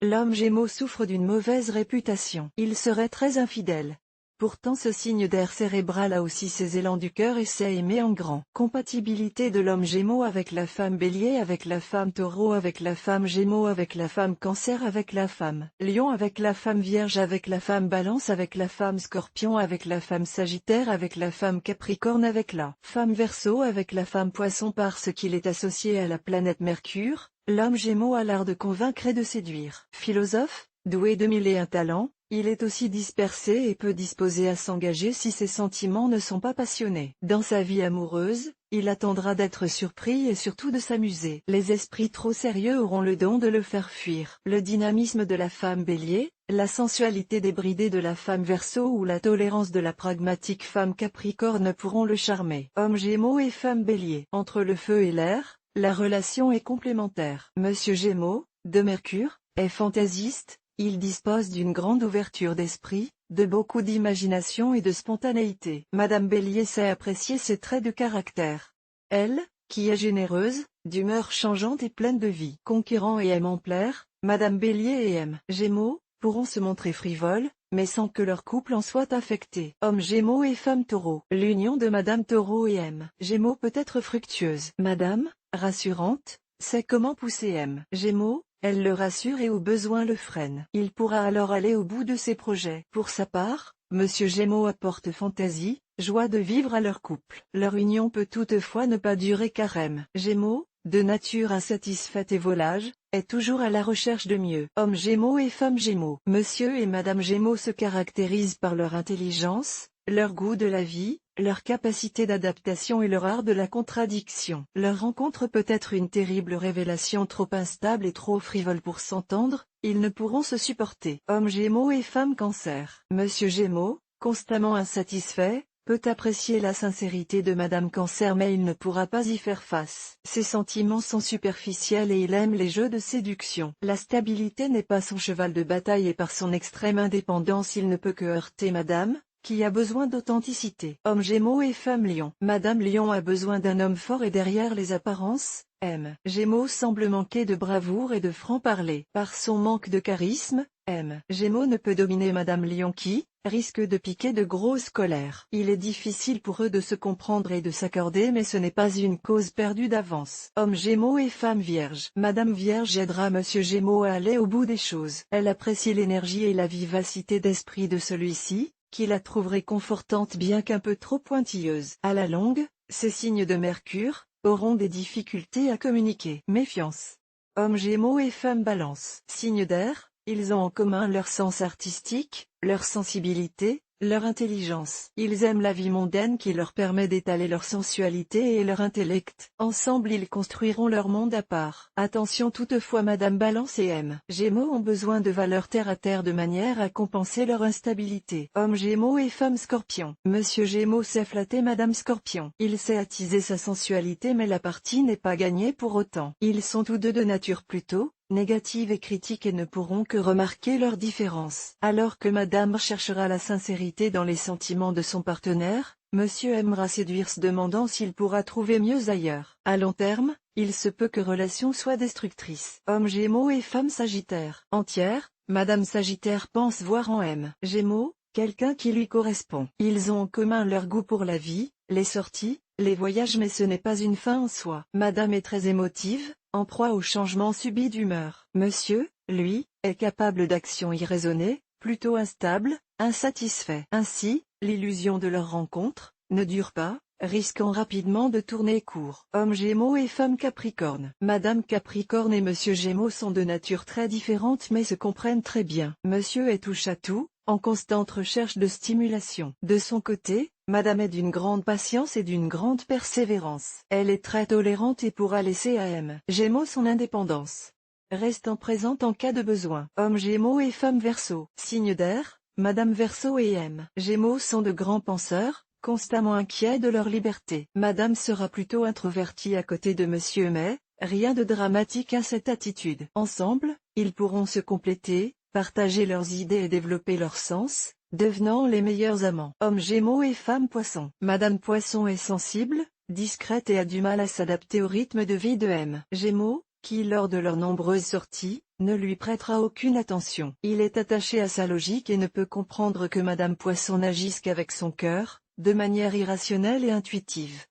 L'homme Gémeaux souffre d'une mauvaise réputation. Il serait très infidèle. Pourtant ce signe d'air cérébral a aussi ses élans du cœur et sait aimer en grand. Compatibilité de l'homme Gémeaux avec la femme Bélier, avec la femme Taureau, avec la femme Gémeaux, avec la femme Cancer, avec la femme Lion, avec la femme Vierge, avec la femme Balance, avec la femme Scorpion, avec la femme Sagittaire, avec la femme Capricorne, avec la femme Verseau, avec la femme Poisson parce qu'il est associé à la planète Mercure. L'homme Gémeaux a l'art de convaincre et de séduire. Philosophe, doué de mille et un talents, il est aussi dispersé et peu disposé à s'engager si ses sentiments ne sont pas passionnés. Dans sa vie amoureuse, il attendra d'être surpris et surtout de s'amuser. Les esprits trop sérieux auront le don de le faire fuir. Le dynamisme de la femme Bélier, la sensualité débridée de la femme Verseau ou la tolérance de la pragmatique femme Capricorne pourront le charmer. Homme Gémeaux et femme Bélier. Entre le feu et l'air, la relation est complémentaire. Monsieur Gémeaux, de Mercure, est fantaisiste. Il dispose d'une grande ouverture d'esprit, de beaucoup d'imagination et de spontanéité. Madame Bélier sait apprécier ses traits de caractère. Elle, qui est généreuse, d'humeur changeante et pleine de vie, conquérant et aimant plaire, Madame Bélier et M. Gémeaux, pourront se montrer frivoles, mais sans que leur couple en soit affecté. Homme Gémeaux et femme Taureau. L'union de Madame Taureau et M. Gémeaux peut être fructueuse. Madame, rassurante, sait comment pousser M. Gémeaux. Elle le rassure et au besoin le freine. Il pourra alors aller au bout de ses projets. Pour sa part, Monsieur Gémeaux apporte fantaisie, joie de vivre à leur couple. Leur union peut toutefois ne pas durer car M. Gémeaux, de nature insatisfaite et volage, est toujours à la recherche de mieux. Homme Gémeaux et femme Gémeaux. Monsieur et Madame Gémeaux se caractérisent par leur intelligence, leur goût de la vie, leur capacité d'adaptation et leur art de la contradiction. Leur rencontre peut être une terrible révélation trop instable et trop frivole pour s'entendre, ils ne pourront se supporter. Homme Gémeaux et femme Cancer. Monsieur Gémeaux, constamment insatisfait, peut apprécier la sincérité de Madame Cancer mais il ne pourra pas y faire face. Ses sentiments sont superficiels et il aime les jeux de séduction. La stabilité n'est pas son cheval de bataille et par son extrême indépendance il ne peut que heurter Madame, qui a besoin d'authenticité. Homme Gémeaux et femme Lion. Madame Lion a besoin d'un homme fort et derrière les apparences, M. Gémeaux semble manquer de bravoure et de franc-parler. Par son manque de charisme, M. Gémeaux ne peut dominer Madame Lion qui risque de piquer de grosses colères. Il est difficile pour eux de se comprendre et de s'accorder mais ce n'est pas une cause perdue d'avance. Homme Gémeaux et femme Vierge. Madame Vierge aidera Monsieur Gémeaux à aller au bout des choses. Elle apprécie l'énergie et la vivacité d'esprit de celui-ci, qui la trouve réconfortante bien qu'un peu trop pointilleuse. À la longue, ces signes de Mercure auront des difficultés à communiquer. Méfiance. Homme Gémeaux et femme Balance. Signes d'air, ils ont en commun leur sens artistique, leur sensibilité, leur intelligence. Ils aiment la vie mondaine qui leur permet d'étaler leur sensualité et leur intellect. Ensemble ils construiront leur monde à part. Attention toutefois Madame Balance et M. Gémeaux ont besoin de valeurs terre à terre de manière à compenser leur instabilité. Homme Gémeaux et femme Scorpion. Monsieur Gémeaux sait flatter Madame Scorpion. Il sait attiser sa sensualité mais la partie n'est pas gagnée pour autant. Ils sont tous deux de nature plutôt négatives et critiques et ne pourront que remarquer leurs différences. Alors que Madame cherchera la sincérité dans les sentiments de son partenaire, Monsieur aimera séduire se demandant s'il pourra trouver mieux ailleurs. À long terme, il se peut que relation soit destructrice. Homme Gémeaux et femme Sagittaire. Entière, Madame Sagittaire pense voir en M. Gémeaux quelqu'un qui lui correspond. Ils ont en commun leur goût pour la vie, les sorties, les voyages mais ce n'est pas une fin en soi. Madame est très émotive, en proie au changement subit d'humeur. Monsieur, lui, est capable d'actions irraisonnées, plutôt instable, insatisfait. Ainsi, l'illusion de leur rencontre ne dure pas, risquant rapidement de tourner court. Homme Gémeaux et femme Capricorne. Madame Capricorne et Monsieur Gémeaux sont de nature très différentes mais se comprennent très bien. Monsieur est touche à tout, en constante recherche de stimulation. De son côté, Madame est d'une grande patience et d'une grande persévérance. Elle est très tolérante et pourra laisser à M. Gémeaux son indépendance, restant présente en cas de besoin. Homme Gémeaux et femme Verseau. Signe d'air, Madame Verseau et M. Gémeaux sont de grands penseurs, constamment inquiets de leur liberté. Madame sera plutôt introvertie à côté de Monsieur mais, rien de dramatique à cette attitude. Ensemble, ils pourront se compléter, partager leurs idées et développer leur sens, devenant les meilleurs amants. Homme Gémeaux et femme Poisson. Madame Poisson est sensible, discrète et a du mal à s'adapter au rythme de vie de M. Gémeaux, qui lors de leurs nombreuses sorties, ne lui prêtera aucune attention. Il est attaché à sa logique et ne peut comprendre que Madame Poisson n'agisse qu'avec son cœur, de manière irrationnelle et intuitive.